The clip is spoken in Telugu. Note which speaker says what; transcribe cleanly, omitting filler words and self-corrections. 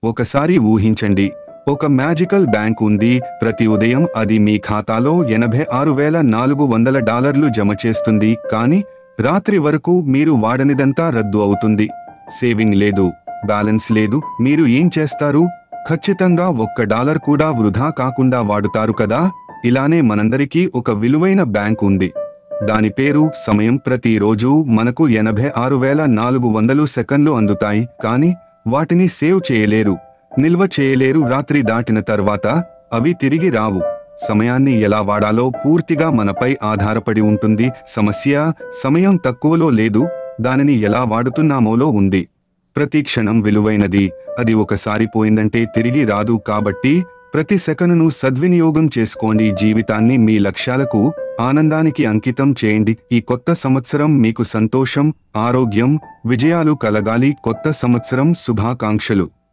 Speaker 1: ఒకసారి ఊహించండి, ఒక మ్యాజికల్ బ్యాంక్ ఉంది, ప్రతి ఉదయం అది మీ ఖాతాలో $86,400 జమ చేస్తుంది. కానీ రాత్రి వరకు మీరు వాడనిదంతా రద్దు అవుతుంది. సేవింగ్ లేదు, బ్యాలెన్స్ లేదు. మీరు ఏం చేస్తారు? ఖచ్చితంగా $1 కూడా వృధా కాకుండా వాడుతారు కదా. ఇలానే మనందరికీ ఒక విలువైన బ్యాంక్ ఉంది. దాని పేరు సమయం. ప్రతిరోజు మనకు 86,400 సెకన్లు అందుతాయి. కానీ వాటిని సేవ్ చేయలేరు, నిల్వ చేయలేరు. రాత్రి దాటిన తర్వాత అవి తిరిగి రావు. సమయాన్ని ఎలా వాడాలో పూర్తిగా మనపై ఆధారపడి ఉంటుంది. సమస్య సమయం తక్కువలో లేదు, దానిని ఎలా వాడుతున్నామోలో ఉంది. ప్రతి క్షణం విలువైనది, అది ఒకసారి పోయిందంటే తిరిగి రాదు. కాబట్టి ప్రతి సెకనును సద్వినియోగం చేసుకోండి. జీవితాన్ని మీ లక్ష్యాలకు, ఆనందానికి అంకితం చేయండి. ఈ కొత్త సంవత్సరం మీకు సంతోషం, ఆరోగ్యం, విజయాలు కలగాలి. కొత్త సంవత్సరం శుభాకాంక్షలు.